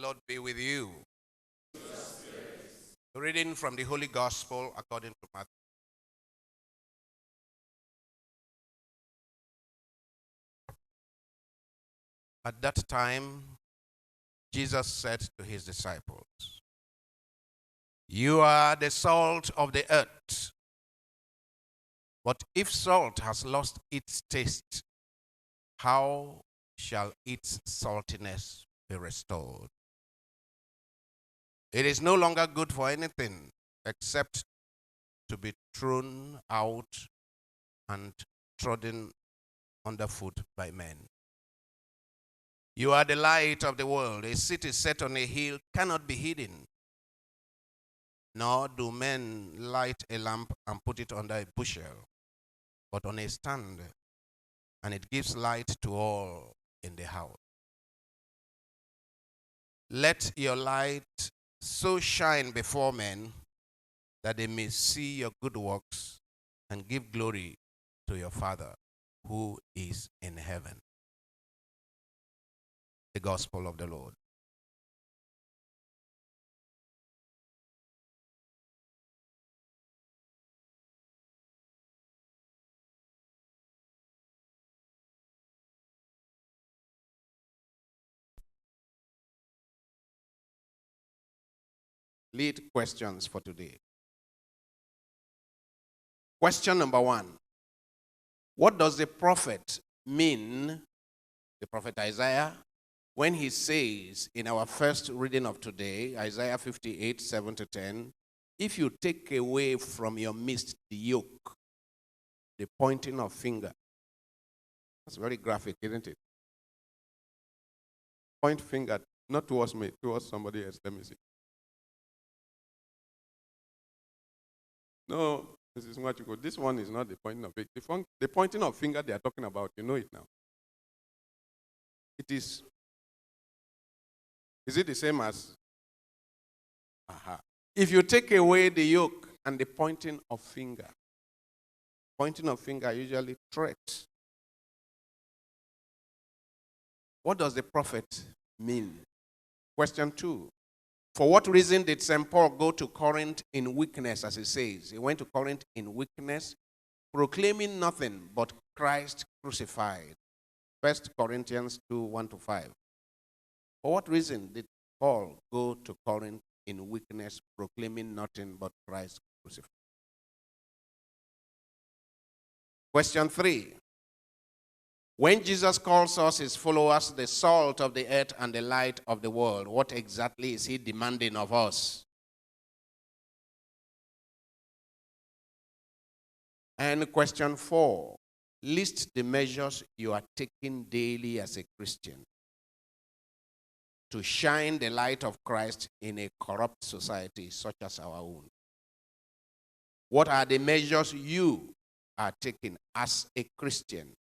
Lord be with you. Reading from the Holy Gospel according to Matthew. At that time, Jesus said to his disciples, "You are the salt of the earth. But if salt has lost its taste, how shall its saltiness be restored? It is no longer good for anything except to be thrown out and trodden underfoot by men. You are the light of the world. A city set on a hill cannot be hidden. Nor do men light a lamp and put it under a bushel, but on a stand, and it gives light to all in the house. Let your light so shine before men that they may see your good works and give glory to your Father who is in heaven." The Gospel of the Lord. Lead questions for today. Question number 1. What does the prophet mean, the prophet Isaiah, when he says in our first reading of today, Isaiah 58, 7-10, "If you take away from your midst the yoke," the pointing of finger. That's very graphic, isn't it? Point finger, not towards me, towards somebody else. Let me see. No, this is what you go. This one is not the pointing of finger. The pointing of finger they are talking about, you know it now. It is. Is it the same as? Aha. If you take away the yoke and the pointing of finger usually threats. What does the prophet mean? Question 2. For what reason did St. Paul go to Corinth in weakness, as he says? He went to Corinth in weakness, proclaiming nothing but Christ crucified. 1 Corinthians 2, 1-5. For what reason did Paul go to Corinth in weakness, proclaiming nothing but Christ crucified? Question 3. When Jesus calls us, his followers, the salt of the earth and the light of the world, what exactly is he demanding of us? And question 4. List the measures you are taking daily as a Christian to shine the light of Christ in a corrupt society such as our own. What are the measures you are taking as a Christian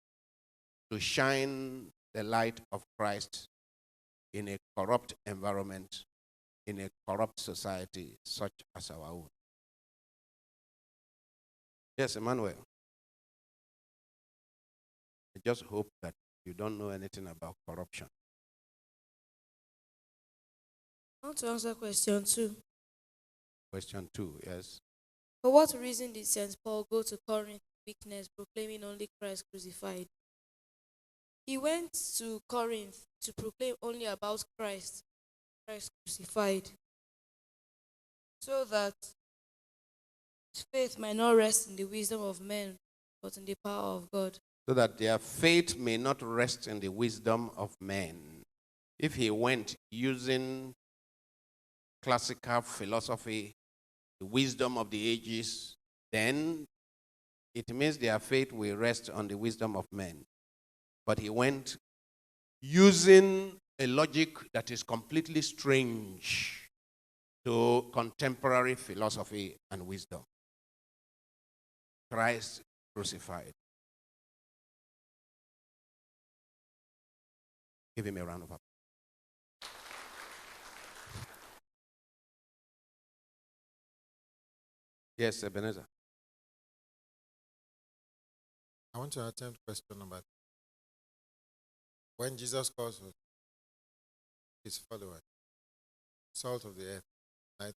to shine the light of Christ in a corrupt environment, in a corrupt society such as our own? Yes, Emmanuel. I just hope that you don't know anything about corruption. I want to answer question 2. Question 2, yes. For what reason did St. Paul go to Corinth in weakness, proclaiming only Christ crucified? He went to Corinth to proclaim only about Christ crucified, so that his faith might not rest in the wisdom of men, but in the power of God. So that their faith may not rest in the wisdom of men. If he went using classical philosophy, the wisdom of the ages, then it means their faith will rest on the wisdom of men. But he went using a logic that is completely strange to contemporary philosophy and wisdom. Christ crucified. Give him a round of applause. Yes, Ebenezer. I want to attempt question number 3. When Jesus calls his followers, Salt of the earth. Light.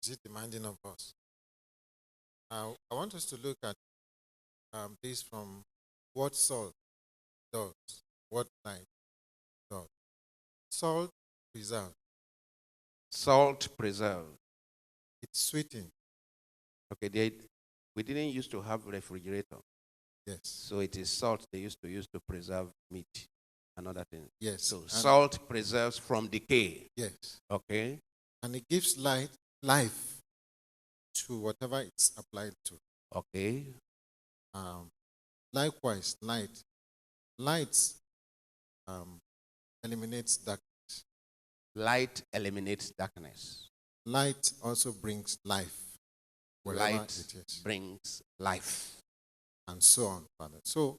Is it demanding of us? I want us to look at this from what salt does, what light does. Salt preserves. Salt preserve. It's sweetened. Okay, we didn't used to have refrigerator. Yes. So it is salt they used to use to preserve meat and other things. Yes. So salt preserves from decay. Yes. Okay. And it gives life to whatever it's applied to. Okay. Likewise, light eliminates darkness. Light eliminates darkness. Light also brings life. Wherever Light it is. brings life. And so on, Father. So,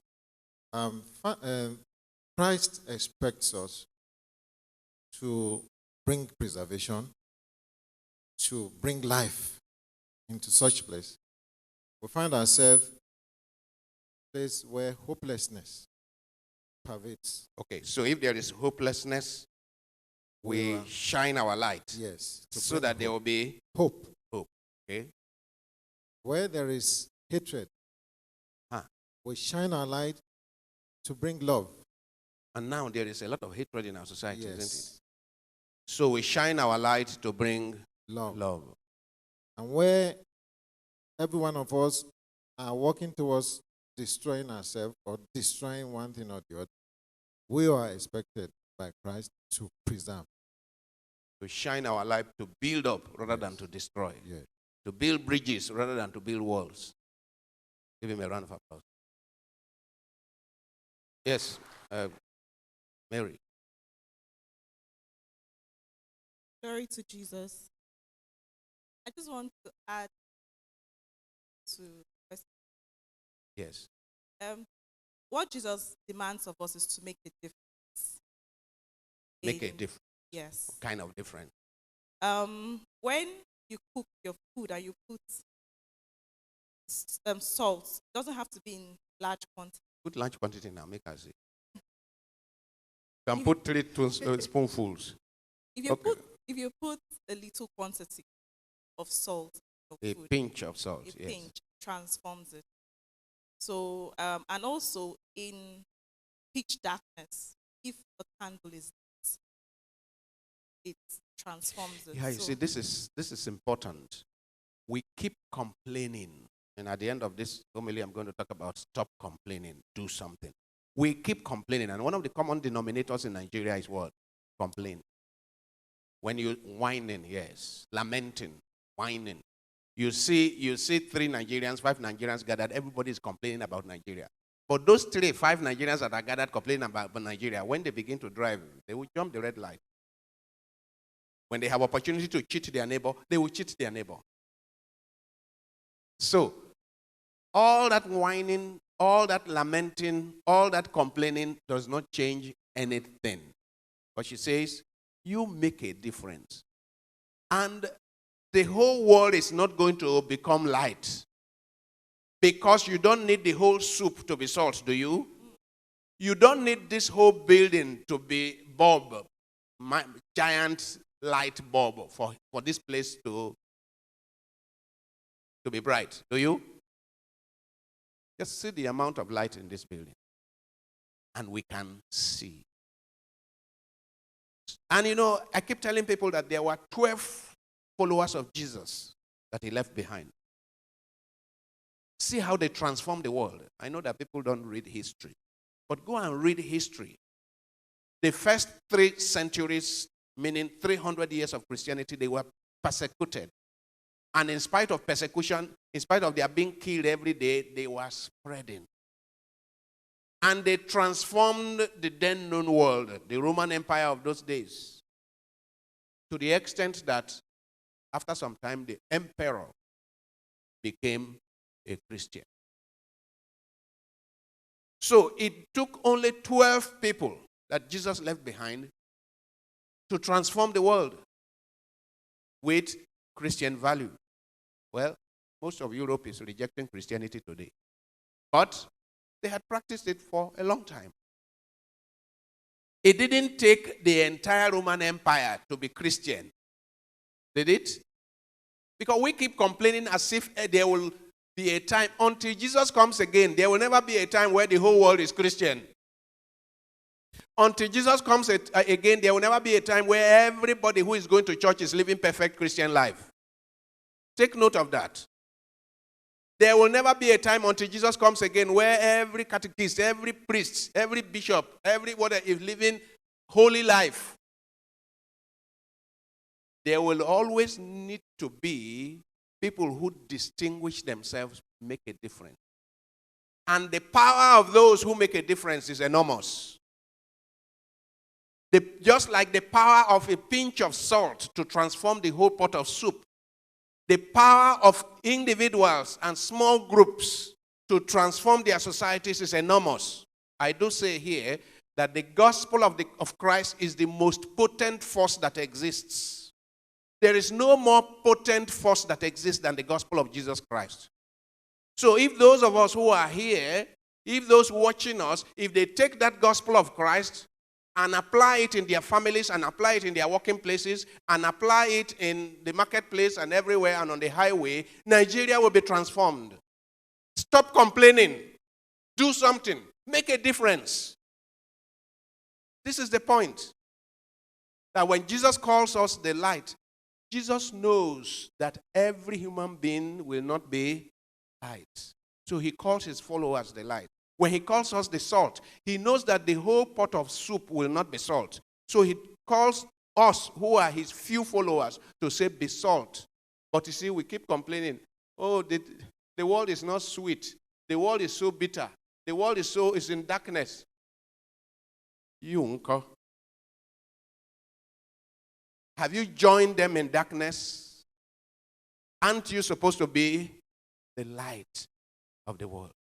Christ expects us to bring preservation, to bring life into such place. We find ourselves in a place where hopelessness pervades. Okay, so if there is hopelessness, we shine our light. Yes. So that there will be hope. Hope. Okay. Where there is hatred, we shine our light to bring love. And now there is a lot of hatred in our society, Yes. isn't it? So we shine our light to bring love. And where every one of us are working towards destroying ourselves or destroying one thing or the other, we are expected by Christ to preserve. To shine our light to build up rather than to destroy. Yes. To build bridges rather than to build walls. Give him a round of applause. Yes, Mary. Glory to Jesus. I just want to add to Yes. what Jesus demands of us is to make a difference. Make a difference. Yes. What kind of difference? When you cook your food and you put salt, it doesn't have to be in large quantity. Put large quantity now, make us see. You can put 3 spoonfuls. If you put a little quantity of salt in A your food, pinch of salt, a yes. pinch transforms it. So, and also in pitch darkness, if a candle is lit, it transforms it. Yeah, you see, this is important. We keep complaining. And at the end of this homily, I'm going to talk about stop complaining, do something. We keep complaining. And one of the common denominators in Nigeria is what? Complain. When you're whining, yes, lamenting, whining. You see 3 Nigerians, 5 Nigerians gathered, everybody is complaining about Nigeria. But those 5 Nigerians that are gathered complaining about Nigeria, when they begin to drive, they will jump the red light. When they have opportunity to cheat their neighbor, they will cheat their neighbor. So, all that whining, all that lamenting, all that complaining does not change anything. But she says, you make a difference. And the whole world is not going to become light. Because you don't need the whole soup to be salt, do you? You don't need this whole building to be bulb, giant light bulb for this place to be bright, do you? Just see the amount of light in this building. And we can see. And I keep telling people that there were 12 followers of Jesus that he left behind. See how they transformed the world. I know that people don't read history. But go and read history. The first 3 centuries, meaning 300 years of Christianity, they were persecuted. And in spite of persecution, in spite of their being killed every day, they were spreading. And they transformed the then known world, the Roman Empire of those days, to the extent that after some time, the emperor became a Christian. So it took only 12 people that Jesus left behind to transform the world with Christian value. Well, most of Europe is rejecting Christianity today. But they had practiced it for a long time. It didn't take the entire Roman Empire to be Christian. Did it? Because we keep complaining as if there will be a time, until Jesus comes again, there will never be a time where the whole world is Christian. Until Jesus comes again, there will never be a time where everybody who is going to church is living perfect Christian life. Take note of that. There will never be a time until Jesus comes again where every catechist, every priest, every bishop, everyone is living holy life. There will always need to be people who distinguish themselves, make a difference. And the power of those who make a difference is enormous. Just like the power of a pinch of salt to transform the whole pot of soup, the power of individuals and small groups to transform their societies is enormous. I do say here that the gospel of Christ is the most potent force that exists. There is no more potent force that exists than the gospel of Jesus Christ. So if those of us who are here, if those watching us, if they take that gospel of Christ and apply it in their families and apply it in their working places and apply it in the marketplace and everywhere and on the highway, Nigeria will be transformed. Stop complaining. Do something. Make a difference. This is the point. That when Jesus calls us the light, Jesus knows that every human being will not be light. So he calls his followers the light. When he calls us the salt, he knows that the whole pot of soup will not be salt. So he calls us, who are his few followers, to say, be salt. But you see, we keep complaining, oh, the world is not sweet. The world is so bitter. The world is in darkness. You, uncle. Have you joined them in darkness? Aren't you supposed to be the light of the world?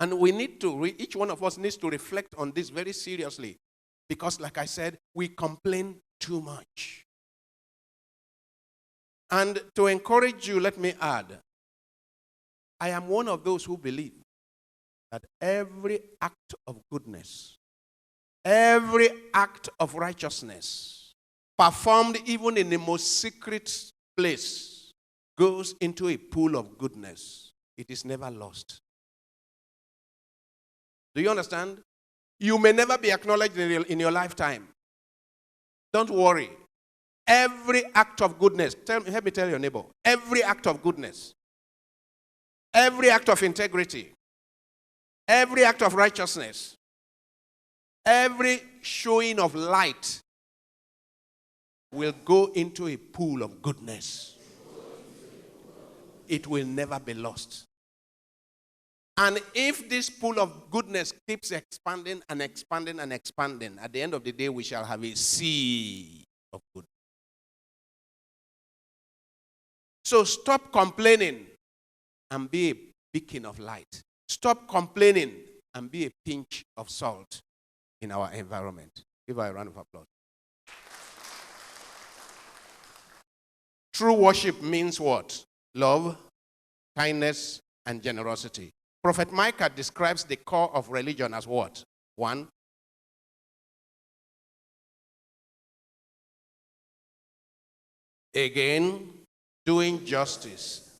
And we need to, each one of us needs to reflect on this very seriously. Because like I said, we complain too much. And to encourage you, let me add, I am one of those who believe that every act of goodness, every act of righteousness, performed even in the most secret place, goes into a pool of goodness. It is never lost. Do you understand? You may never be acknowledged in your lifetime. Don't worry. Every act of goodness, help me tell your neighbor, every act of goodness, every act of integrity, every act of righteousness, every showing of light will go into a pool of goodness. It will never be lost. And if this pool of goodness keeps expanding and expanding and expanding, at the end of the day, we shall have a sea of goodness. So stop complaining and be a beacon of light. Stop complaining and be a pinch of salt in our environment. Give her a round of applause. True worship means what? Love, kindness, and generosity. Prophet Micah describes the core of religion as what? 1, again, doing justice.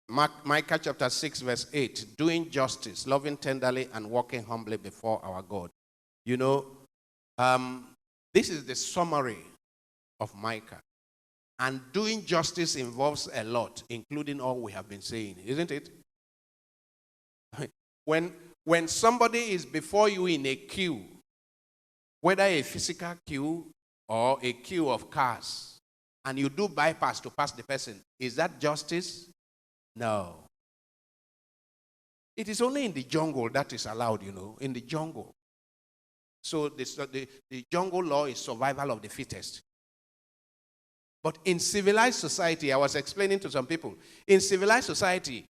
Micah chapter 6 verse 8, doing justice, loving tenderly and walking humbly before our God. You know, this is the summary of Micah. And doing justice involves a lot, including all we have been saying, isn't it? When somebody is before you in a queue, whether a physical queue or a queue of cars, and you do bypass to pass the person, is that justice? No. It is only in the jungle that is allowed, you know, in the jungle. So the jungle law is survival of the fittest. But in civilized society, I was explaining to some people, in civilized society,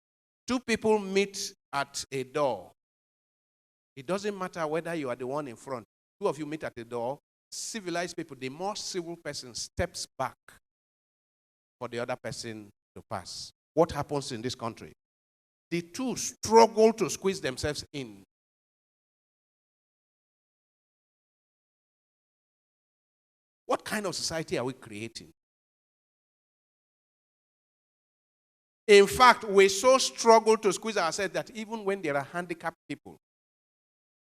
2 people meet at a door. It doesn't matter whether you are the one in front. 2 of you meet at the door. Civilized people, the more civil person steps back for the other person to pass. What happens in this country? the two struggle to squeeze themselves in. What kind of society are we creating? In fact, we so struggle to squeeze ourselves that even when there are handicapped people,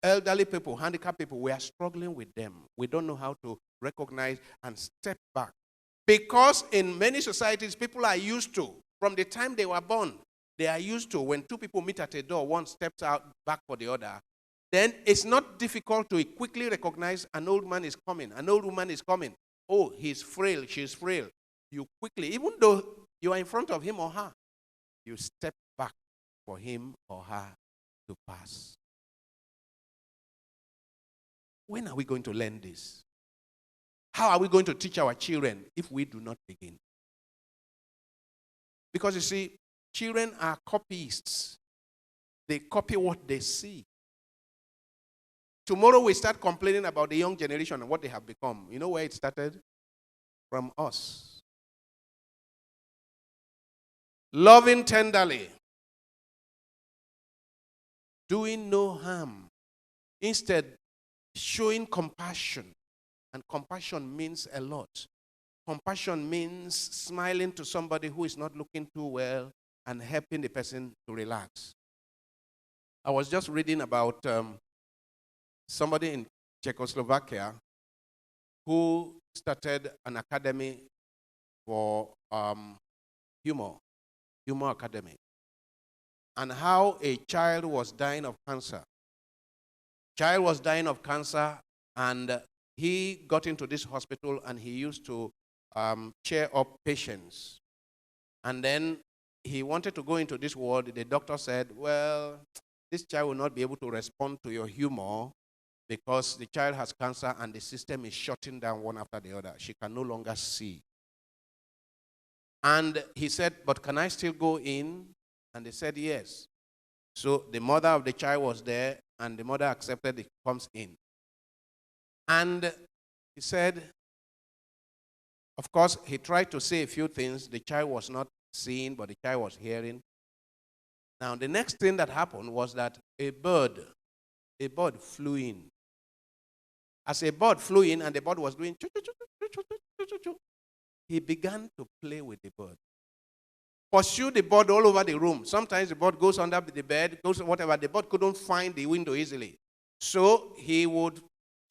elderly people, handicapped people, we are struggling with them. We don't know how to recognize and step back. Because in many societies, people are used to, from the time they were born, they are used to when two people meet at a door, one steps out back for the other. Then it's not difficult to quickly recognize an old man is coming, an old woman is coming. Oh, he's frail, she's frail. You quickly, even though you are in front of him or her, you step back for him or her to pass. When are we going to learn this? How are we going to teach our children if we do not begin? Because you see, children are copyists. They copy what they see. Tomorrow we start complaining about the young generation and what they have become. You know where it started? From us. Loving tenderly. Doing no harm. Instead, showing compassion. And compassion means a lot. Compassion means smiling to somebody who is not looking too well and helping the person to relax. I was just reading about somebody in Czechoslovakia who started an academy for humor academy, and how a child was dying of cancer. Child was dying of cancer, and he got into this hospital, and he used to cheer up patients. And then he wanted to go into this world. The doctor said, well, this child will not be able to respond to your humor because the child has cancer and the system is shutting down one after the other. She can no longer see. And he said, but can I still go in? And they said, yes. So the mother of the child was there, and the mother accepted it, comes in. And he said, of course, he tried to say a few things. The child was not seeing, but the child was hearing. Now, the next thing that happened was that a bird flew in. As a bird flew in and the bird was doing choo-choo-choo-choo-choo-choo-choo, he began to play with the bird. Pursue the bird all over the room. Sometimes the bird goes under the bed, goes whatever. The bird couldn't find the window easily. So he would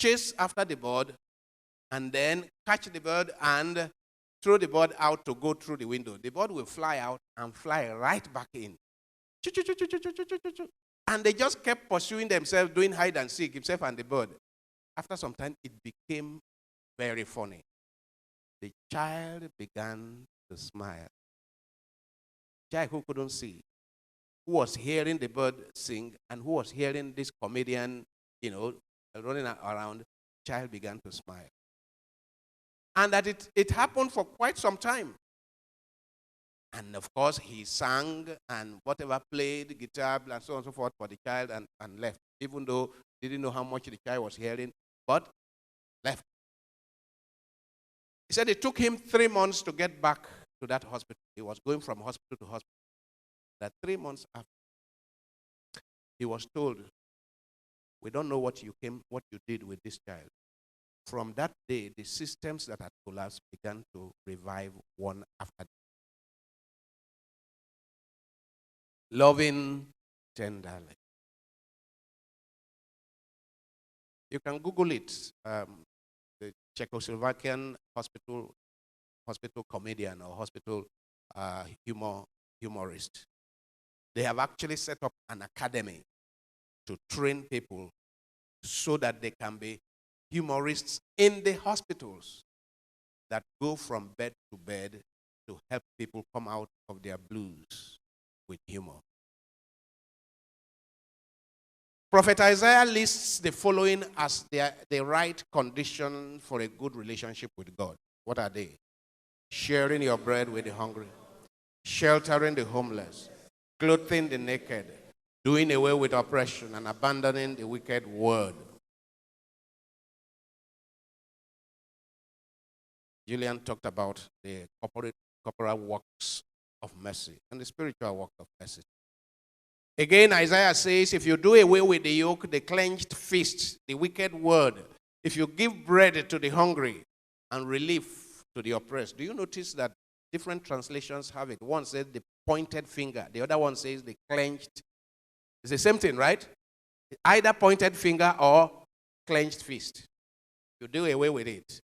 chase after the bird and then catch the bird and throw the bird out to go through the window. The bird will fly out and fly right back in. And they just kept pursuing themselves, doing hide and seek, himself and the bird. After some time, it became very funny. The child began to smile. Child who couldn't see, who was hearing the bird sing, and who was hearing this comedian, running around, child began to smile. And that it happened for quite some time. And of course, he sang and whatever, played guitar and so on and so forth for the child and left, even though he didn't know how much the child was hearing, but left. He said it took him 3 months to get back to that hospital. He was going from hospital to hospital. That 3 months after, he was told, we don't know what you did with this child. From that day, the systems that had collapsed began to revive one after the other. Loving tenderly. You can Google it. The Czechoslovakian hospital comedian or hospital humorist. They have actually set up an academy to train people so that they can be humorists in the hospitals that go from bed to bed to help people come out of their blues with humor. Prophet Isaiah lists the following as the right condition for a good relationship with God. What are they? Sharing your bread with the hungry, sheltering the homeless, clothing the naked, doing away with oppression, and abandoning the wicked word. Julian talked about the corporal works of mercy and the spiritual work of mercy. Again, Isaiah says, if you do away with the yoke, the clenched fist, the wicked word, if you give bread to the hungry and relief to the oppressed. Do you notice that different translations have it? One says the pointed finger. The other one says the clenched. It's the same thing, right? Either pointed finger or clenched fist. You do away with it.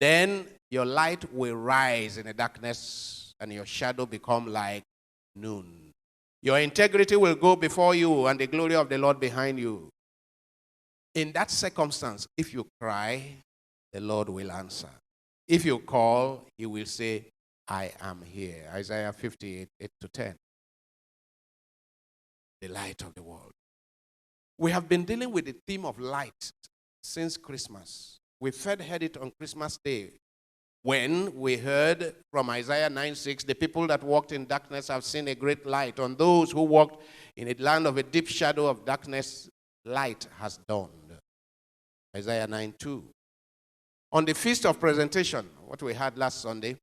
Then your light will rise in the darkness and your shadow become like noon. Your integrity will go before you and the glory of the Lord behind you. In that circumstance, if you cry, the Lord will answer. If you call, he will say, I am here. Isaiah 58, 8-10. The light of the world. We have been dealing with the theme of light since Christmas. We first heard it on Christmas Day when we heard from Isaiah 9:6, the people that walked in darkness have seen a great light. On those who walked in a land of a deep shadow of darkness, light has dawned. Isaiah 9:2. On the Feast of Presentation, what we had last Sunday,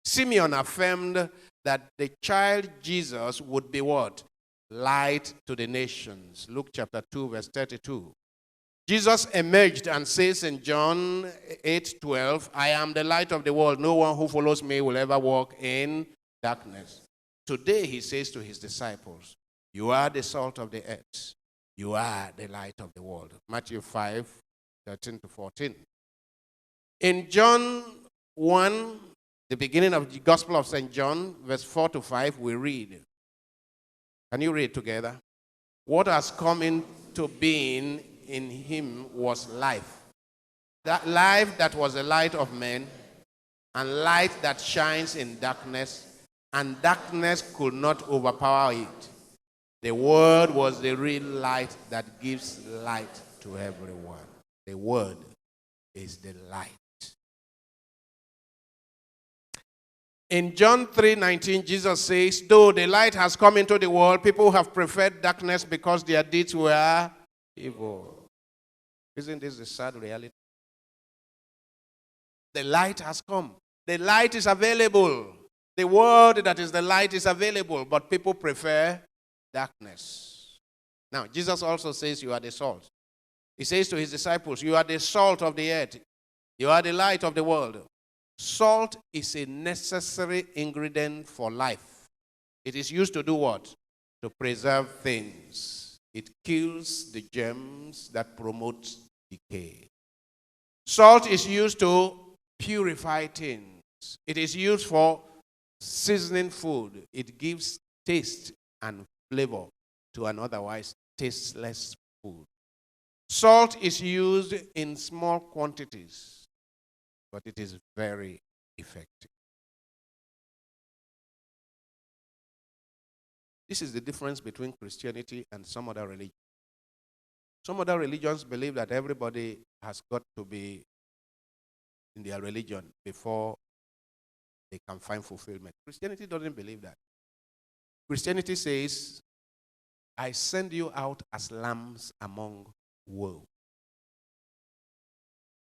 Simeon affirmed that the child Jesus would be what? Light to the nations. Luke chapter 2, verse 32. Jesus emerged and says in John 8:12, I am the light of the world. No one who follows me will ever walk in darkness. Today he says to his disciples, you are the salt of the earth. You are the light of the world. Matthew 5:13-14. In John 1, the beginning of the Gospel of St. John, verse 4-5, we read. Can you read together? What has come into being in him was life. That life that was the light of men, and light that shines in darkness, and darkness could not overpower it. The Word was the real light that gives light to everyone. The Word is the light. In John 3:19, Jesus says, though the light has come into the world, people have preferred darkness because their deeds were evil. Isn't this the sad reality? The light has come. The light is available. The word that is the light is available, but people prefer darkness. Now, Jesus also says you are the salt. He says to his disciples, you are the salt of the earth. You are the light of the world. Salt is a necessary ingredient for life. It is used to do what? To preserve things. It kills the germs that promote decay. Salt is used to purify things. It is used for seasoning food. It gives taste and flavor to an otherwise tasteless food. Salt is used in small quantities, but it is very effective. This is the difference between Christianity and some other religions. Some other religions believe that everybody has got to be in their religion before they can find fulfillment. Christianity doesn't believe that. Christianity says, I send you out as lambs among wolves.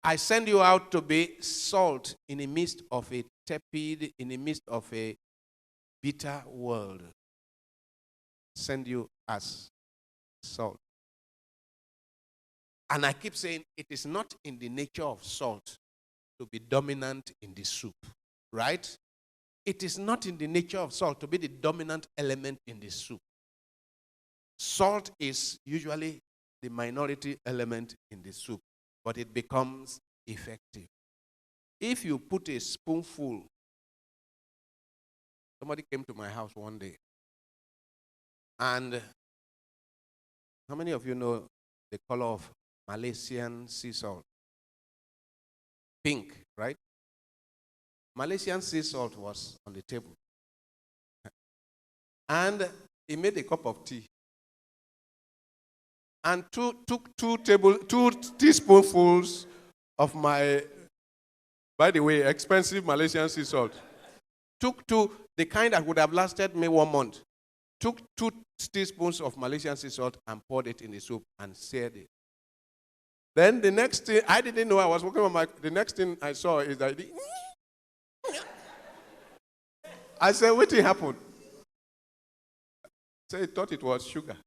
I send you out to be salt in the midst of a tepid, in the midst of a bitter world. Send you as salt. And I keep saying it is not in the nature of salt to be dominant in the soup, right? It is not in the nature of salt to be the dominant element in the soup. Salt is usually the minority element in the soup, but it becomes effective. If you put a spoonful, somebody came to my house one day, and how many of you know the color of Malaysian sea salt? Pink, right? Malaysian sea salt was on the table. And he made a cup of tea. And took two teaspoonfuls of my, by the way, expensive Malaysian sea salt. Took the kind that would have lasted me 1 month. Took 2 teaspoons of Malaysian sea salt and poured it in the soup and seared it. Then the next thing, I didn't know I was working on the next thing I saw is that I said, what happened? So he thought it was sugar.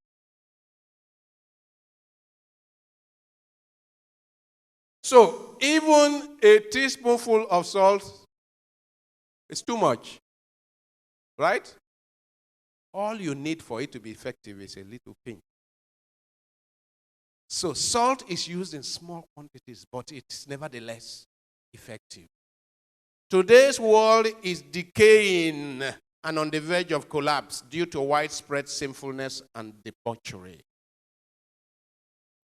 So even a teaspoonful of salt is too much, right? All you need for it to be effective is a little pinch. So salt is used in small quantities, but it's nevertheless effective. Today's world is decaying and on the verge of collapse due to widespread sinfulness and debauchery.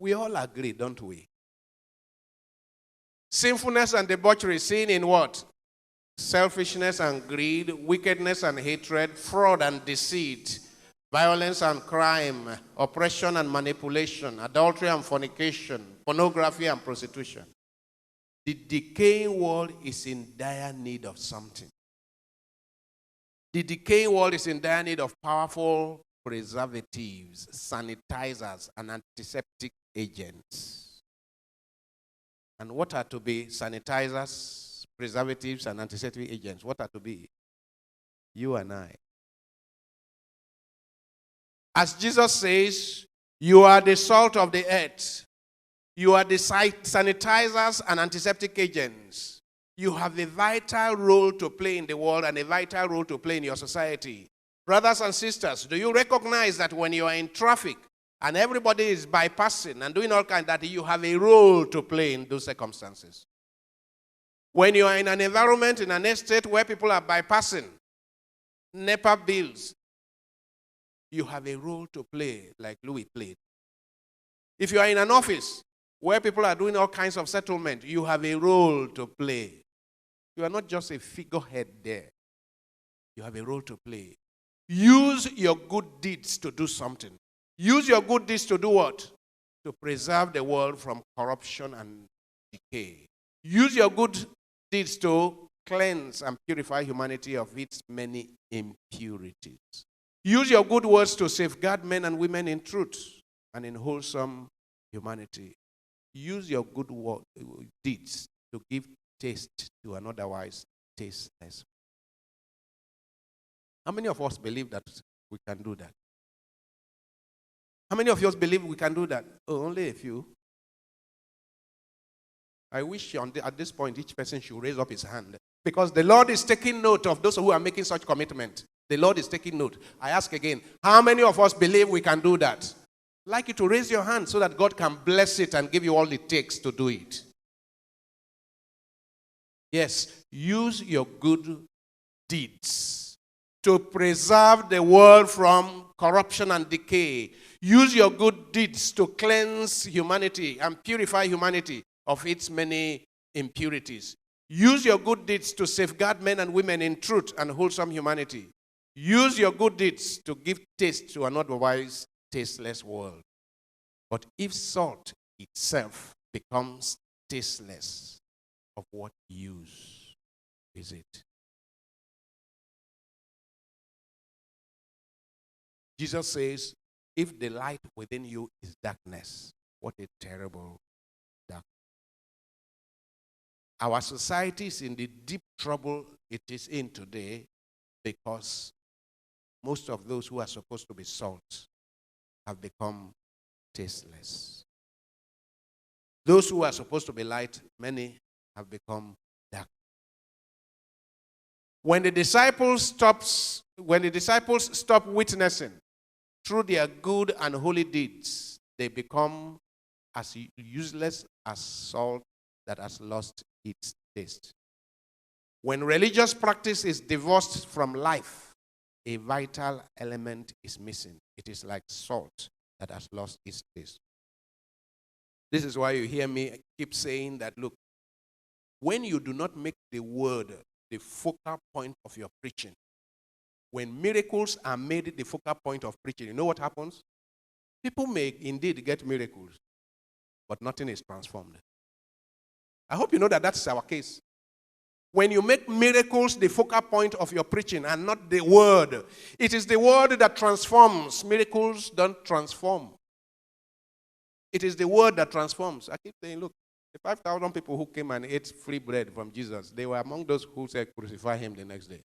We all agree, don't we? Sinfulness and debauchery seen in what? Selfishness and greed, wickedness and hatred, fraud and deceit, violence and crime, oppression and manipulation, adultery and fornication, pornography and prostitution. The decaying world is in dire need of something. The decaying world is in dire need of powerful preservatives, sanitizers, and antiseptic agents. And what are to be sanitizers, preservatives, and antiseptic agents? What are to be? You and I. As Jesus says, you are the salt of the earth. You are the sanitizers and antiseptic agents. You have a vital role to play in the world and a vital role to play in your society. Brothers and sisters, do you recognize that when you are in traffic and everybody is bypassing and doing all kinds, that you have a role to play in those circumstances? When you are in an environment, in an estate where people are bypassing NEPA bills, you have a role to play like Louis played. If you are in an office where people are doing all kinds of settlement, you have a role to play. You are not just a figurehead there. You have a role to play. Use your good deeds to do something. Use your good deeds to do what? To preserve the world from corruption and decay. Use your good deeds to cleanse and purify humanity of its many impurities. Use your good words to safeguard men and women in truth and in wholesome humanity. Use your good deeds to give taste to an otherwise tasteless. How many of us believe that we can do that? How many of you believe we can do that? Oh, only a few. I wish at this point each person should raise up his hand, because the Lord is taking note of those who are making such commitment. The Lord is taking note. I ask again, how many of us believe we can do that? I'd like you to raise your hand so that God can bless it and give you all it takes to do it. Yes, use your good deeds to preserve the world from corruption and decay. Use your good deeds to cleanse humanity and purify humanity of its many impurities. Use your good deeds to safeguard men and women in truth and wholesome humanity. Use your good deeds to give taste to an otherwise tasteless world. But if salt itself becomes tasteless, of what use is it? Jesus says, if the light within you is darkness, what a terrible darkness. Our society is in the deep trouble it is in today because most of those who are supposed to be salt have become tasteless. Those who are supposed to be light, many have become dark. When the disciples stop witnessing through their good and holy deeds, they become as useless as salt that has lost its taste. When religious practice is divorced from life, a vital element is missing. It is like salt that has lost its taste. This is why you hear me keep saying that, look, when you do not make the word the focal point of your preaching, when miracles are made the focal point of preaching, you know what happens? People may indeed get miracles, but nothing is transformed. I hope you know that that's our case. When you make miracles the focal point of your preaching and not the word, it is the word that transforms. Miracles don't transform. It is the word that transforms. I keep saying, look, the 5,000 people who came and ate free bread from Jesus, they were among those who said, crucify him the next day.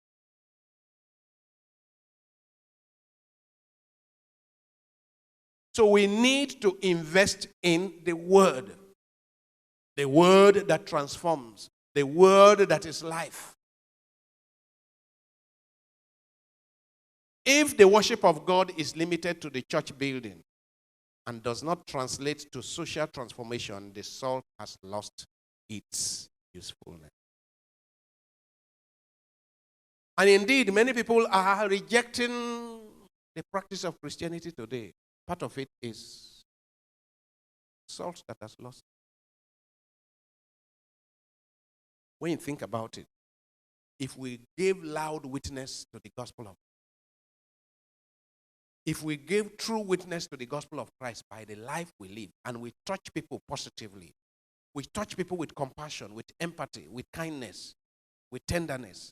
So we need to invest in the word that transforms, the word that is life. If the worship of God is limited to the church building and does not translate to social transformation, the salt has lost its usefulness. And indeed, many people are rejecting the practice of Christianity today. Part of it is salt that has lost. When you think about it, if we give loud witness to the gospel of, if we give true witness to the gospel of Christ by the life we live, and we touch people positively, we touch people with compassion, with empathy, with kindness, with tenderness,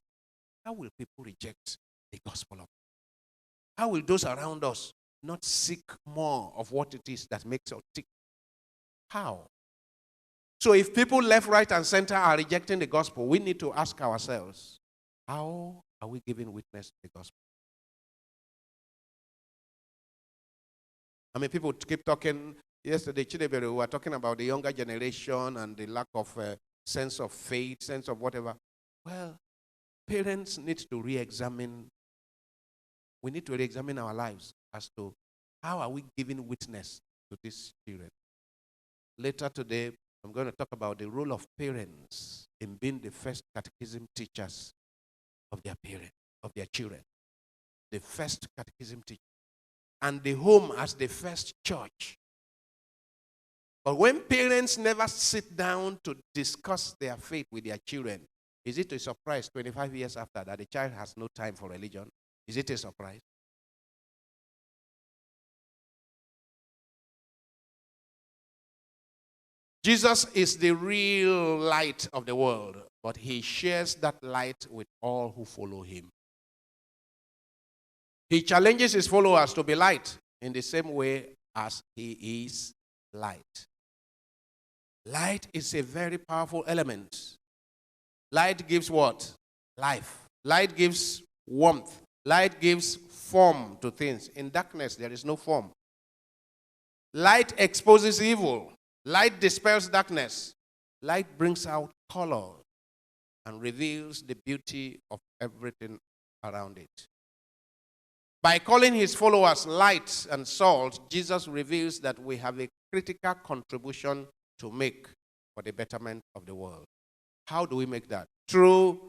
how will people reject the gospel of? How will those around us not seek more of what it is that makes us tick? How? So if people left, right, and center are rejecting the gospel, we need to ask ourselves, how are we giving witness to the gospel? I mean, people keep talking. Yesterday, Chidebere, we were talking about the younger generation and the lack of sense of faith, sense of whatever. Well, parents need to re-examine. We need to re-examine our lives as to how are we giving witness to these children. Later today, I'm going to talk about the role of parents in being the first catechism teachers of their parents, of their children. The first catechism teacher. And the home as the first church. But when parents never sit down to discuss their faith with their children, is it a surprise 25 years after that the child has no time for religion? Is it a surprise? Jesus is the real light of the world, but he shares that light with all who follow him. He challenges his followers to be light in the same way as he is light. Light is a very powerful element. Light gives what? Life. Light gives warmth. Light gives form to things. In darkness, there is no form. Light exposes evil. Light dispels darkness. Light brings out color and reveals the beauty of everything around it. By calling his followers light and salt, Jesus reveals that we have a critical contribution to make for the betterment of the world. How do we make that? Through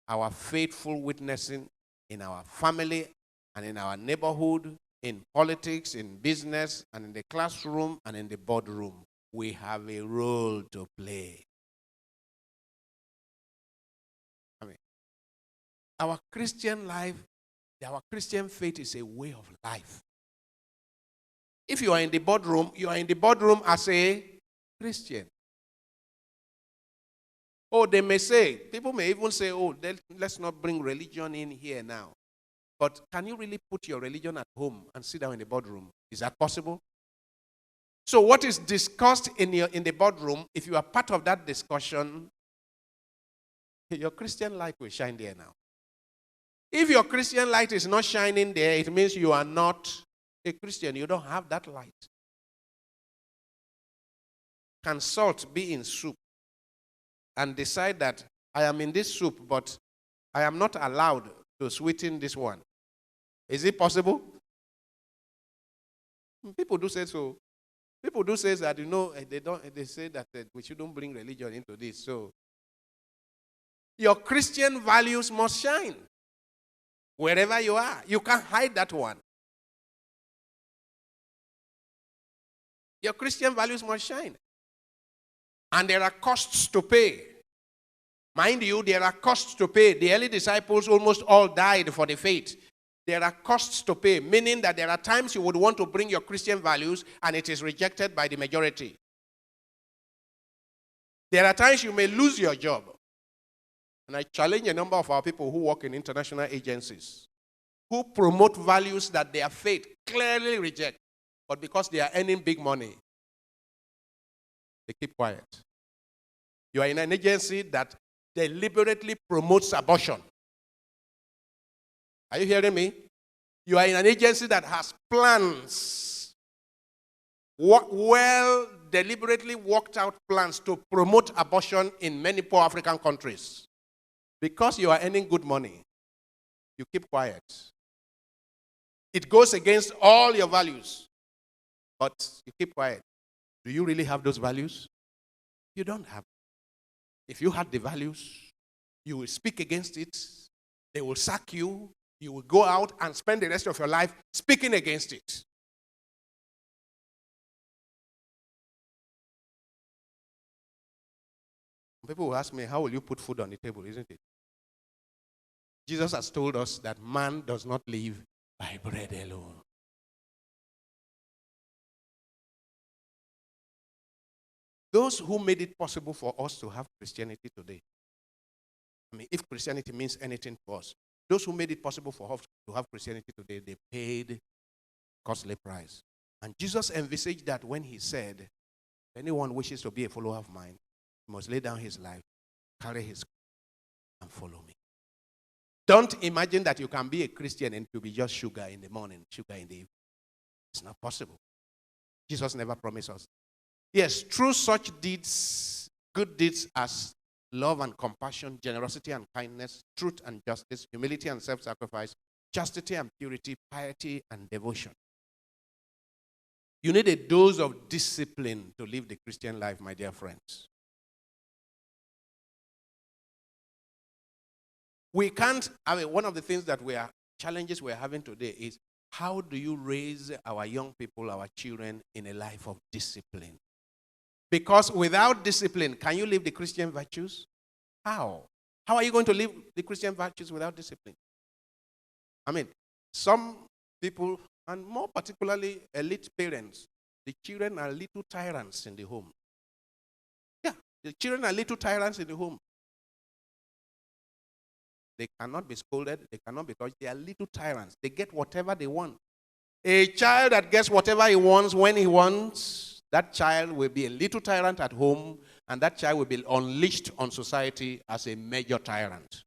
our faithful witnessing in our family and in our neighborhood, in politics, in business, and in the classroom and in the boardroom. We have a role to play. I mean, our Christian life, our Christian faith is a way of life. If you are in the boardroom, you are in the boardroom as a Christian. Oh, they may say, people may even say, oh, let's not bring religion in here now. But can you really put your religion at home and sit down in the boardroom? Is that possible? So what is discussed in the boardroom, if you are part of that discussion, your Christian light will shine there now. If your Christian light is not shining there, it means you are not a Christian. You don't have that light. Can salt be in soup and decide that I am in this soup, but I am not allowed to sweeten this one? Is it possible? People do say so. People do say that, they say that we shouldn't bring religion into this. So your Christian values must shine wherever you are. You can't hide that one. Your Christian values must shine. And there are costs to pay. Mind you, there are costs to pay. The early disciples almost all died for the faith. There are costs to pay, meaning that there are times you would want to bring your Christian values and it is rejected by the majority. There are times you may lose your job. And I challenge a number of our people who work in international agencies, who promote values that their faith clearly reject, but because they are earning big money, they keep quiet. You are in an agency that deliberately promotes abortion. Are you hearing me? You are in an agency that has plans well deliberately worked out plans to promote abortion in many poor African countries. Because you are earning good money, you keep quiet. It goes against all your values, but you keep quiet. Do you really have those values? You don't have. If you had the values, you will speak against it. They will sack you. You will go out and spend the rest of your life speaking against it. People will ask me, how will you put food on the table, isn't it? Jesus has told us that man does not live by bread alone. Those who made it possible for us to have Christianity today, I mean, if Christianity means anything to us, those who made it possible for us to have Christianity today, they paid costly price. And Jesus envisaged that when he said, if anyone wishes to be a follower of mine, he must lay down his life, carry his cross, and follow me. Don't imagine that you can be a Christian and to be just sugar in the morning, sugar in the evening. It's not possible. Jesus never promised us. Yes, through such deeds, good deeds as love and compassion, generosity and kindness, truth and justice, humility and self-sacrifice, chastity and purity, piety and devotion. You need a dose of discipline to live the Christian life, my dear friends. We can't, one of the things that challenges we're having today is, how do you raise our young people, our children, in a life of discipline? Because without discipline, can you live the Christian virtues? How? How are you going to live the Christian virtues without discipline? I mean, some people, and more particularly elite parents, the children are little tyrants in the home. Yeah, the children are little tyrants in the home. They cannot be scolded. They cannot be touched. They are little tyrants. They get whatever they want. A child that gets whatever he wants when he wants, that child will be a little tyrant at home, and that child will be unleashed on society as a major tyrant.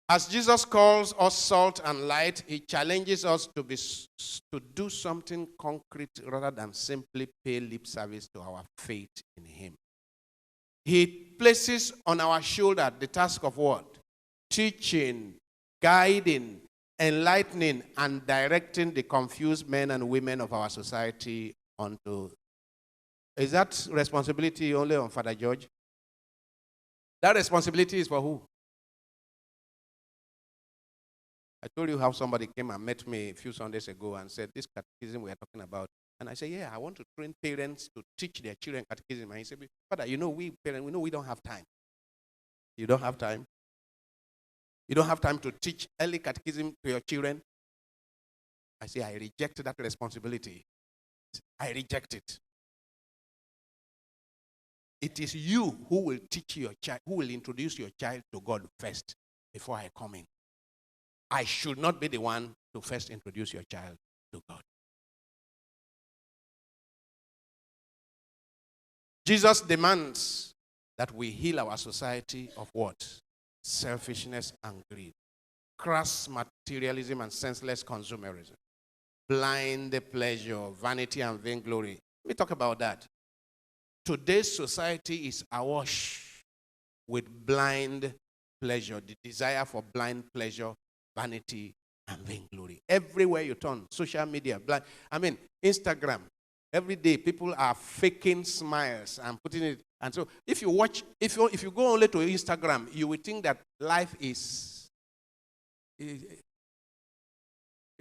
As Jesus calls us salt and light, he challenges us to do something concrete rather than simply pay lip service to our faith in him. He places on our shoulder the task of what? Teaching, guiding, enlightening, and directing the confused men and women of our society onto. Is that responsibility only on Father George? That responsibility is for who? I told you how somebody came and met me a few Sundays ago and said, this catechism we are talking about. And I said, yeah, I want to train parents to teach their children catechism. And he said, Father, we parents, we don't have time. You don't have time? You don't have time to teach early catechism to your children? I say, I reject that responsibility. I reject it. It is you who will teach your child, who will introduce your child to God first before I come in. I should not be the one to first introduce your child to God. Jesus demands that we heal our society of what? Selfishness and greed. Crass materialism and senseless consumerism. Blind pleasure, vanity and vainglory. Let me talk about that. Today's society is awash with blind pleasure, the desire for blind pleasure, vanity, and vainglory. Everywhere you turn, social media, Instagram. Every day, people are faking smiles and putting it. And so, if you go only to Instagram, you will think that life is it's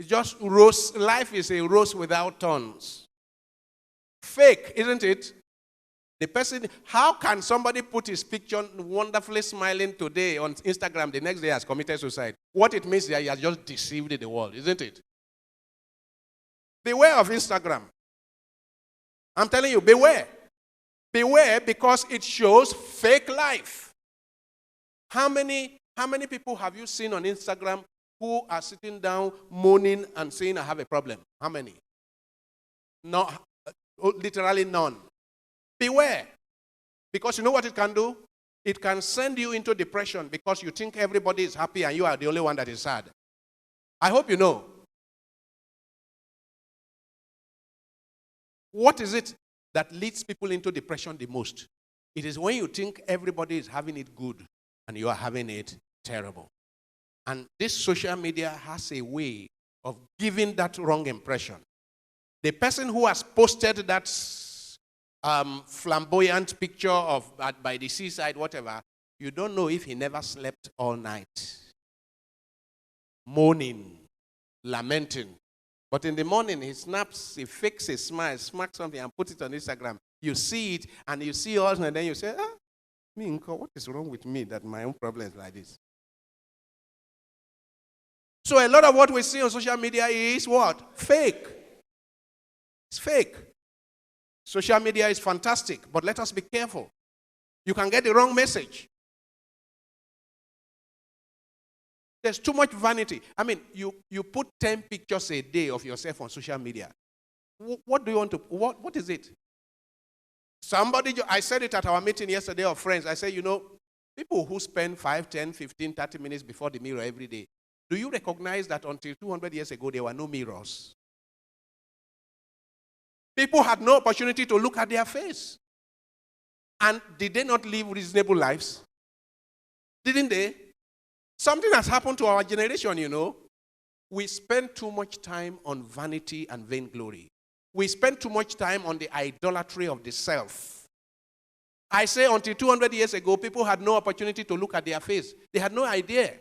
just rose. Life is a rose without thorns. Fake, isn't it? The person, how can somebody put his picture wonderfully smiling today on Instagram, the next day has committed suicide? What it means is that he has just deceived the world, isn't it? Beware of Instagram. I'm telling you, beware. Beware, because it shows fake life. How many people have you seen on Instagram who are sitting down moaning and saying, I have a problem? How many? No, literally none. Beware. Because you know what it can do? It can send you into depression because you think everybody is happy and you are the only one that is sad. I hope you know. What is it that leads people into depression the most? It is when you think everybody is having it good and you are having it terrible. And this social media has a way of giving that wrong impression. The person who has posted that flamboyant picture of by the seaside, whatever, you don't know if he never slept all night, moaning, lamenting. But in the morning, he snaps, he fakes a smile, smacks something, and puts it on Instagram. You see it, and you see us, and then you say, what is wrong with me that my own problem is like this? So a lot of what we see on social media is what? Fake. It's fake. Social media is fantastic, but let us be careful. You can get the wrong message. There's too much vanity. I mean, you put 10 pictures a day of yourself on social media. What do you want to, what is it? I said it at our meeting yesterday of friends. I said, people who spend 5, 10, 15, 30 minutes before the mirror every day, do you recognize that until 200 years ago, there were no mirrors? People had no opportunity to look at their face. And did they not live reasonable lives? Didn't they? Something has happened to our generation, We spend too much time on vanity and vainglory. We spend too much time on the idolatry of the self. I say until 200 years ago, people had no opportunity to look at their face. They had no idea.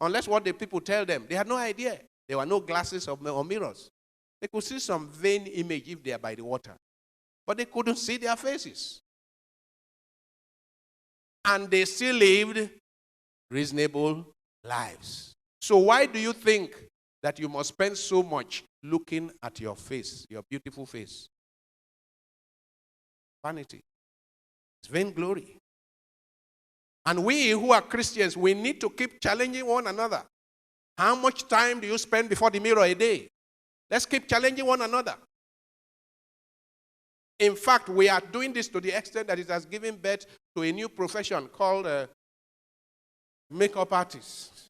Unless what the people tell them. They had no idea. There were no glasses or mirrors. They could see some vain image if they are by the water. But they couldn't see their faces. And they still lived reasonable lives. So why do you think that you must spend so much looking at your face, your beautiful face? Vanity. It's vainglory. And we who are Christians, we need to keep challenging one another. How much time do you spend before the mirror a day? Let's keep challenging one another. In fact, we are doing this to the extent that it has given birth to a new profession called makeup artists.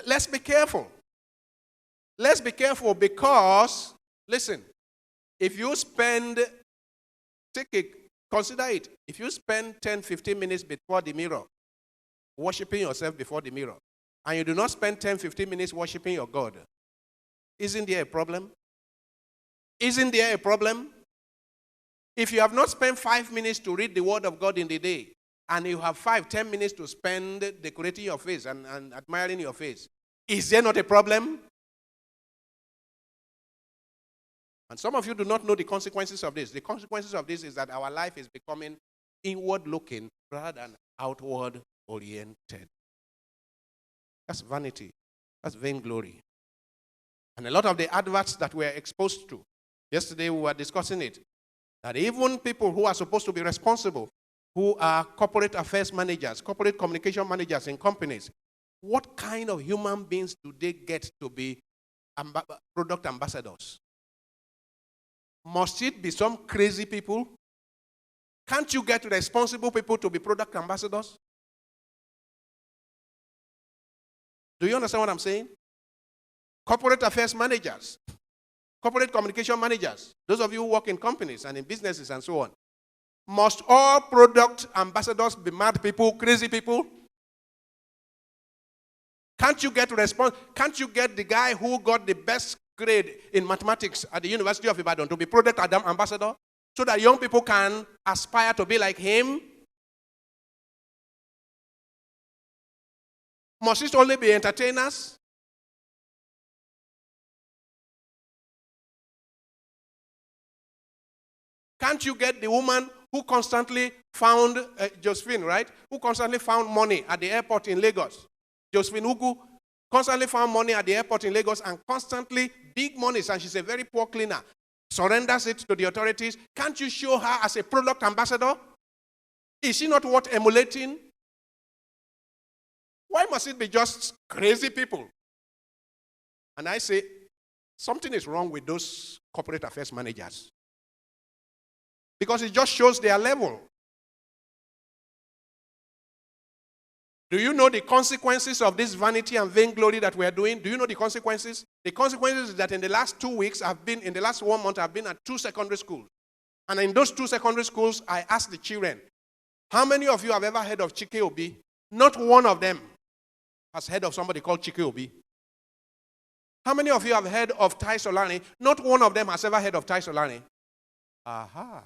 Let's be careful. Let's be careful because, listen, if you consider it. If you spend 10, 15 minutes before the mirror, worshiping yourself before the mirror, and you do not spend 10, 15 minutes worshiping your God, isn't there a problem? Isn't there a problem? If you have not spent 5 minutes to read the word of God in the day, and you have 5, 10 minutes to spend decorating your face and admiring your face, is there not a problem? And some of you do not know the consequences of this. The consequences of this is that our life is becoming inward-looking rather than outward-oriented. That's vanity. That's vainglory. And a lot of the adverts that we're exposed to, yesterday we were discussing it, that even people who are supposed to be responsible, who are corporate affairs managers, corporate communication managers in companies, what kind of human beings do they get to be product ambassadors? Must it be some crazy people? Can't you get responsible people to be product ambassadors? Do you understand what I'm saying? Corporate affairs managers, corporate communication managers, those of you who work in companies and in businesses and so on. Must all product ambassadors be mad people, crazy people? Can't you get Can't you get the guy who got the best grade in mathematics at the University of Ibadan to be product ambassador so that young people can aspire to be like him? Must it only be entertainers? Can't you get the woman who constantly found, Josephine, right? Who constantly found money at the airport in Lagos? Josephine Ugu constantly found money at the airport in Lagos and constantly big monies, and she's a very poor cleaner. Surrenders it to the authorities. Can't you show her as a product ambassador? Is she not worth emulating? Why must it be just crazy people? And I say, Something is wrong with those corporate affairs managers. Because it just shows their level. Do you know the consequences of this vanity and vainglory that we are doing? Do you know the consequences? The consequences is that in the last 2 weeks, in the last 1 month, I've been at 2 secondary schools. And in those 2 secondary schools, I asked the children, how many of you have ever heard of Chike Obi? Not one of them has heard of somebody called Chike Obi. How many of you have heard of Tai Solani? Not one of them has ever heard of Tai Solani. Aha.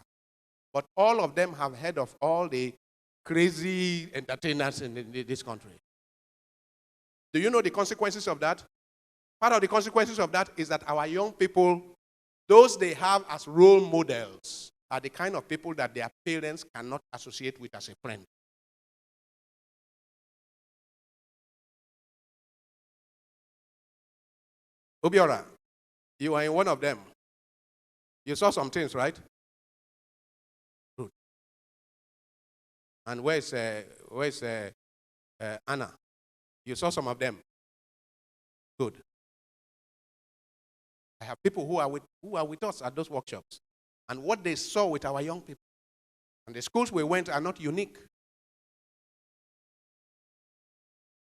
But all of them have heard of all the crazy entertainers in this country. Do you know the consequences of that? Part of the consequences of that is that our young people, those they have as role models, are the kind of people that their parents cannot associate with as a friend. Obiora, you are in one of them. You saw some things, right? Good. And where's Anna? You saw some of them. Good. I have people who are with us at those workshops. And what they saw with our young people. And the schools we went are not unique.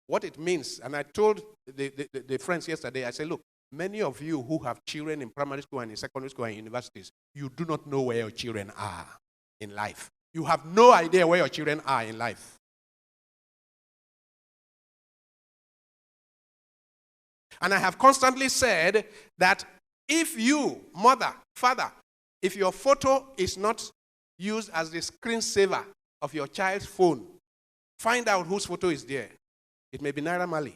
What it means, and I told the friends yesterday, I said, look, many of you who have children in primary school and in secondary school and universities, you do not know where your children are in life. You have no idea where your children are in life. And I have constantly said that if you, mother, father, if your photo is not used as the screensaver of your child's phone, find out whose photo is there. It may be Naira Marley.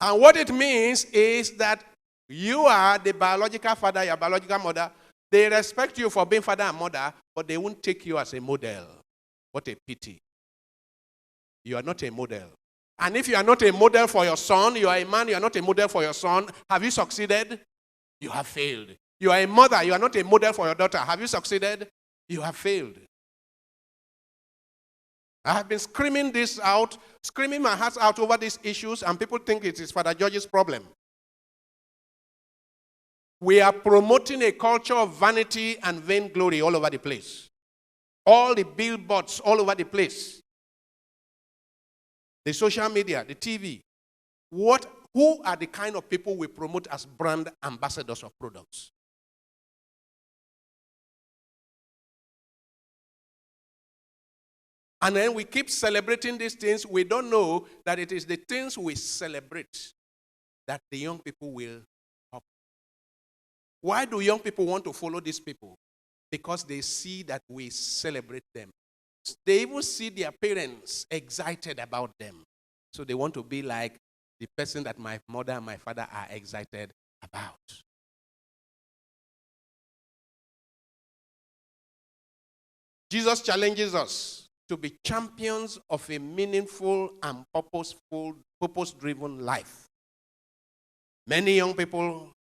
And what it means is that you are the biological father, your biological mother. They respect you for being father and mother, but they won't take you as a model. What a pity. You are not a model. And if you are not a model for your son, you are a man, you are not a model for your son, have you succeeded? You have failed. You are a mother, you are not a model for your daughter. Have you succeeded? You have failed. I have been screaming this out, screaming my heart out over these issues, and people think it is Father George's problem. We are promoting a culture of vanity and vainglory all over the place. All the billboards all over the place. The social media, the TV. Who are the kind of people we promote as brand ambassadors of products? And then we keep celebrating these things. We don't know that it is the things we celebrate that the young people will copy. Why do young people want to follow these people? Because they see that we celebrate them. They even see their parents excited about them. So they want to be like the person that my mother and my father are excited about. Jesus challenges us to be champions of a meaningful and purpose-driven life. Many young people,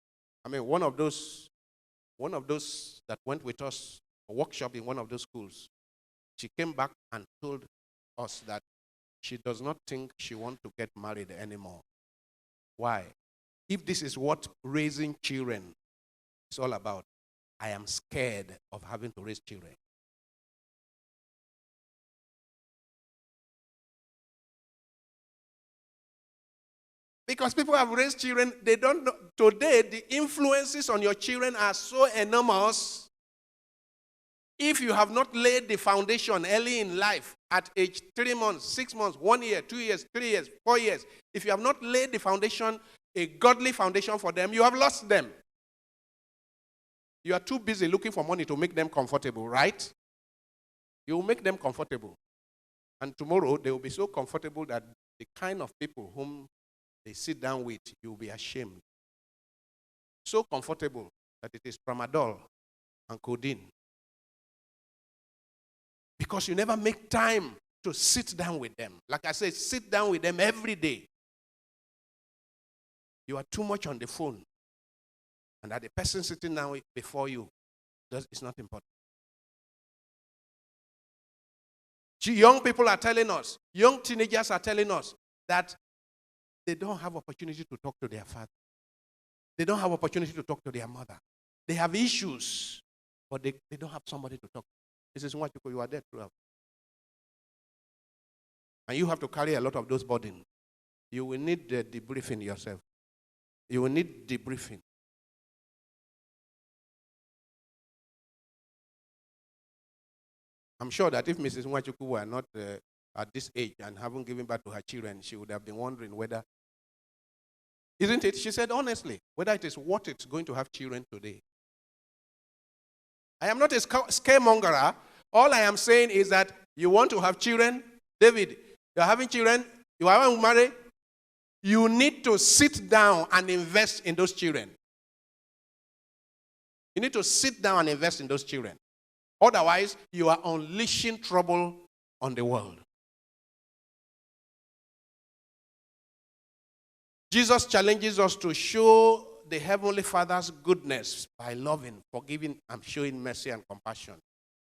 one of those that went with us a workshop in one of those schools, she came back and told us that she does not think she wants to get married anymore. Why? If this is what raising children is all about, I am scared of having to raise children. Because people have raised children, they don't know. Today, the influences on your children are so enormous. If you have not laid the foundation early in life, at age 3 months, 6 months, 1 year, 2 years, 3 years, 4 years, if you have not laid the foundation, a godly foundation for them, you have lost them. You are too busy looking for money to make them comfortable, right? You will make them comfortable. And tomorrow, they will be so comfortable that the kind of people whom they sit down with, you will be ashamed. So comfortable that it is tramadol and codeine. Because you never make time to sit down with them. Like I said, sit down with them every day. You are too much on the phone. And that the person sitting down before you is not important. Young people are telling us, young teenagers are telling us that they don't have opportunity to talk to their father. They don't have opportunity to talk to their mother. They have issues, but they don't have somebody to talk to. This is what you are there throughout. And you have to carry a lot of those burdens. You will need the debriefing yourself. You will need debriefing. I'm sure that if Mrs. Nwachuku were not at this age and haven't given birth to her children, she would have been wondering whether, isn't it? She said honestly, whether it is worth it going to have children today. I am not a scaremonger. All I am saying is that you want to have children. David, you are having children. You are married. You need to sit down and invest in those children. You need to sit down and invest in those children. Otherwise, you are unleashing trouble on the world. Jesus challenges us to show the Heavenly Father's goodness by loving, forgiving, and showing mercy and compassion.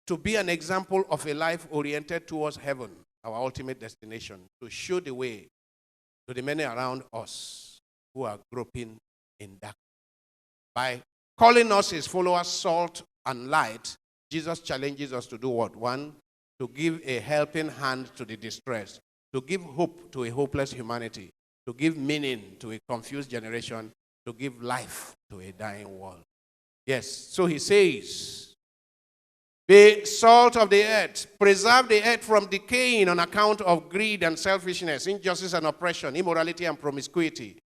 To be an example of a life oriented towards heaven, our ultimate destination. To show the way to the many around us who are groping in darkness. By calling us his followers salt and light, Jesus challenges us to do what? One, to give a helping hand to the distressed, to give hope to a hopeless humanity, to give meaning to a confused generation, to give life to a dying world. Yes, so he says, be salt of the earth, preserve the earth from decaying on account of greed and selfishness, injustice and oppression, immorality and promiscuity.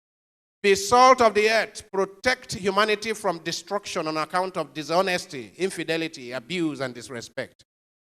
Be salt of the earth, protect humanity from destruction on account of dishonesty, infidelity, abuse, and disrespect.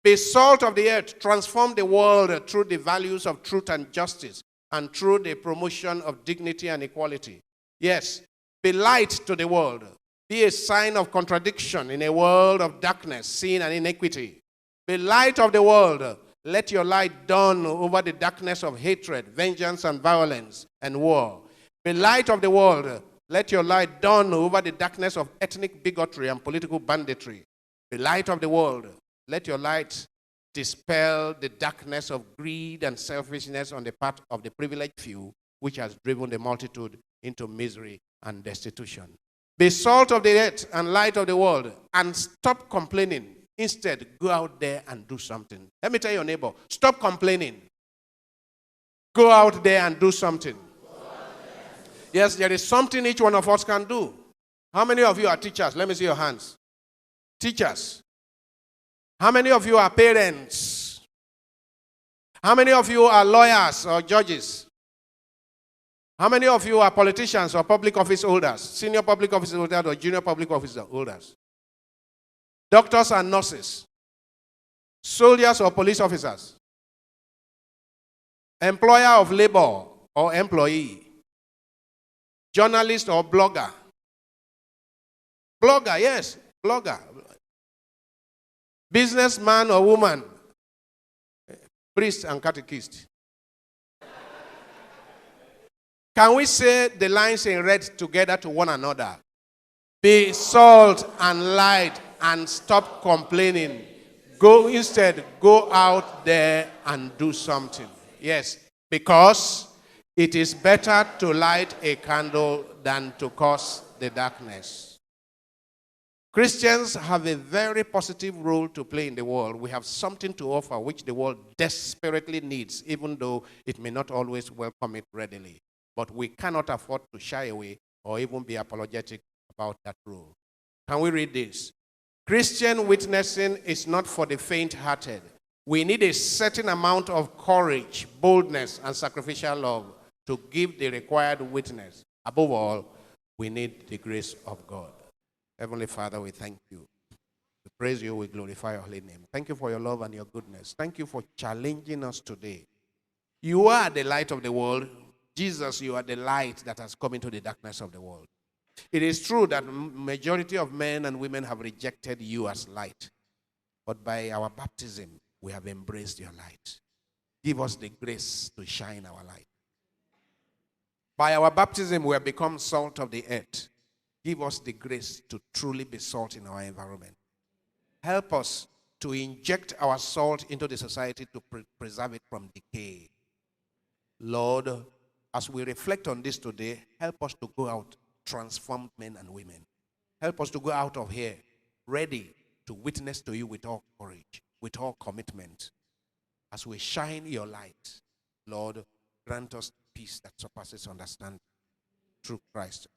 Be salt of the earth, transform the world through the values of truth and justice, and through the promotion of dignity and equality. Yes, be light to the world. Be a sign of contradiction in a world of darkness, sin, and iniquity. Be light of the world. Let your light dawn over the darkness of hatred, vengeance, and violence, and war. Be light of the world. Let your light dawn over the darkness of ethnic bigotry and political banditry. Be light of the world. Let your light dispel the darkness of greed and selfishness on the part of the privileged few, which has driven the multitude into misery and destitution. Be salt of the earth and light of the world, and stop complaining. Instead, go out there and do something. Let me tell your neighbor, stop complaining. Go out there and do something. Yes, there is something each one of us can do. How many of you are teachers? Let me see your hands. Teachers. How many of you are parents? How many of you are lawyers or judges? How many of you are politicians or public office holders? Senior public office holders or junior public office holders? Doctors and nurses? Soldiers or police officers? Employer of labor or employee? Journalist or blogger? Blogger, yes, blogger. Businessman or woman? Priest and catechist. Can we say the lines in red together to one another? Be salt and light and stop complaining. Go out there and do something. Yes, because it is better to light a candle than to cause the darkness. Christians have a very positive role to play in the world. We have something to offer which the world desperately needs, even though it may not always welcome it readily. But we cannot afford to shy away or even be apologetic about that role. Can we read this? Christian witnessing is not for the faint-hearted. We need a certain amount of courage, boldness, and sacrificial love to give the required witness. Above all, we need the grace of God. Heavenly Father, we thank you. We praise you, we glorify your holy name. Thank you for your love and your goodness. Thank you for challenging us today. You are the light of the world. Jesus, you are the light that has come into the darkness of the world. It is true that majority of men and women have rejected you as light. But by our baptism, we have embraced your light. Give us the grace to shine our light. By our baptism, we have become salt of the earth. Give us the grace to truly be salt in our environment. Help us to inject our salt into the society to preserve it from decay. Lord, as we reflect on this today, help us to go out transformed men and women. Help us to go out of here ready to witness to you with all courage, with all commitment. As we shine your light, Lord, grant us peace that surpasses understanding through Christ